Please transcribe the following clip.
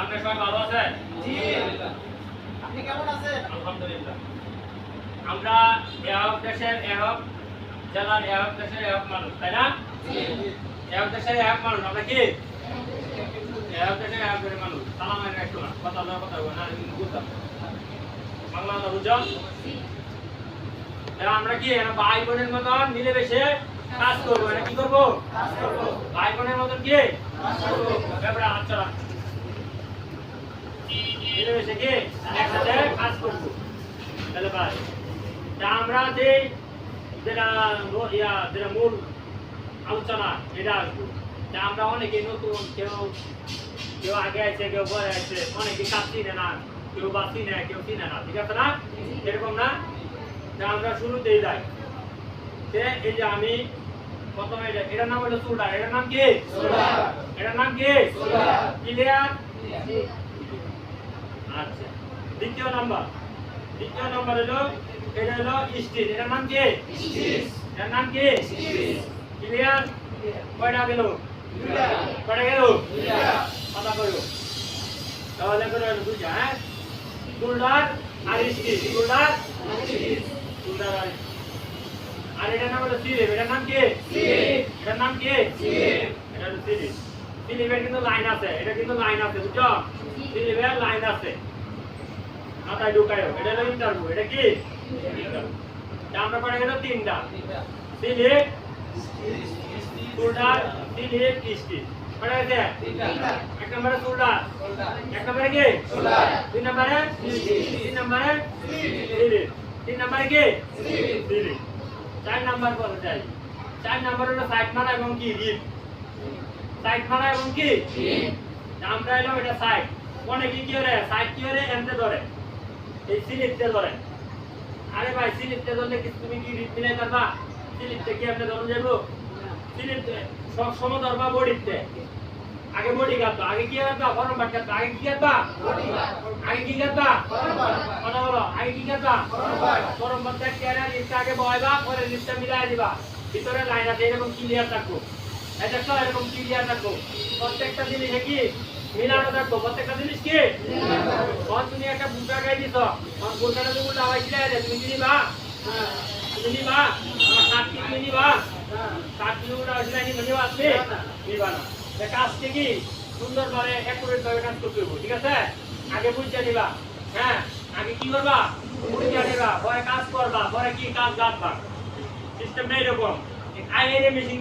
আপনি সবাই ভালো আছেন? জি। আপনি কেমন আছেন? আলহামদুলিল্লাহ। আমরা এহব দেশের এহব জেলার এহব দেশের এহব মানুষ, তাই না? জি। এহব দেশের এহব মানুষ, আমরা কি? এহব দেশের এহব দেশের মানুষ। সালাম আলাইকুম একটু না। কথা বলা কথা বলা না বুঝতাম। বাংলা কথা বুঝছো? তাহলে আমরা কি ভাই বোনের মতন মিলেমিশে কাজ করবো, এটা কি করবো? কাজ করব। ভাই বোনের মতন কি কাজ করব। ব্যাপারে হাত চালা মিলেমিশে কি একসাথে কাজ করবো। তাহলে ভাই তা আমরা যেটা মূল আলোচনা এটা আসবো। তা আমরা অনেকে নতুন, কেউ কেউ আগে আছে, কেউ পরে আছে, অনেকে কাজ চিনে না, কেউ বা চিনে, কেউ চিনে না, ঠিক আছে না? এরকম না? তা আমরা শুরুতেই যাই। এই যে আমি প্রথমে এটার নাম হলো সোল্ডার। এটার নাম কি? সোল্ডার। এটার নাম কি? সোল্ডার। ক্লিয়ার? জি। আচ্ছা। দ্বিতীয় নাম্বার হলো এটা হলো স্টিল। এটার নাম কি? স্টিচ। এটার নাম কি? স্টিচ। ক্লিয়ার? কয়টা গেল? দুইটা। কয়টা গেল? দুইটা। কথা কইও। তাহলে করে হলো দুইটা, হ্যাঁ? সোল্ডার আর স্টিল। Shoulder stitch. সোল্ডার আর এটার নাম হলো সিলিপ। এটার নাম কি? স্লিপ। এটার নাম কি? স্লিপ। এটা হলো সিলিপ। সিলিপের কিন্তু লাইন আছে। এটা কিন্তু লাইন আছে, বুঝছো? সিলিপের লাইন আছে। মাথায় ঢুকায়ও। এটা হলো ইন্টারভিউ। এটা কি? ইন্টারভিউ। আমরা পড়ে গেল তিনটা। Slip, shoulder, slip, steel. পড়ে গেছে? তিনটা। এক নম্বরে সোল্ডার, সোল্ডার। এক নম্বরে কি? সোল্ডার। দুই নম্বরে স্টিল। তিন নম্বরে স্লিপ। সিলিপ, তিন নম্বরে কি? স্লিপ। সিলিপ। চার নাম্বার পরে যাই। চার নাম্বার হলো সাইড মারা এবং কি রিপ। সাইড মারা এবং কি রিপ। আমরা এলাম এটা সাইড। অনেকে কি করে সাইড কি করে এমতে ধরে, এই সিলিপতে ধরে। আরে ভাই সিলিপতে ধরলে কি তুমি কি রিপ মিলাই পারবা? সিলিপতে কি আপনি ধরুন যাবো? সিলিপতে সব সময় ধরবা বডিতে। আগে বডি কাটবা, আগে কি কাটবা? ফরম বাট কাটবা, আগে কি কাটবা? বডি। আগে কি কাটবা? ফরম বাট। কথা বলো, আগে কি কাটবা? ফরম বাট। ফরম বাট কেটে লিপটা আগে বয়বা, পরে লিপটা মিলাই দিবা। ভিতরে লাইন আছে, এরকম ক্লিয়ার থাকবো। এই দেখো এরকম ক্লিয়ার থাকবো। প্রত্যেকটা জিনিস কি মিলানো থাকবো। প্রত্যেকটা জিনিস কি তুমি একটা বুটা গাই দিছ, বুটাটা তুমি উল্টা হয়েছিল, তুমি কি নিবা? তুমি নিবা? আমার 7 কিলো নিবা? 7 কিলো উল্টা হয়েছিল, নিবা? আসবে নিবা না। কাজকে কি সুন্দরভাবে অ্যাকুরেট ভাবে কাজ করতে হবে, ঠিক আছে? আগে বুঝতে নিবা, হ্যাঁ? আগে কি করবা? বুঝতে নিবা, পরে কাজ করবা, পরে কি কাজ গাঁথবা। সিস্টেমটা এরকম। INA machine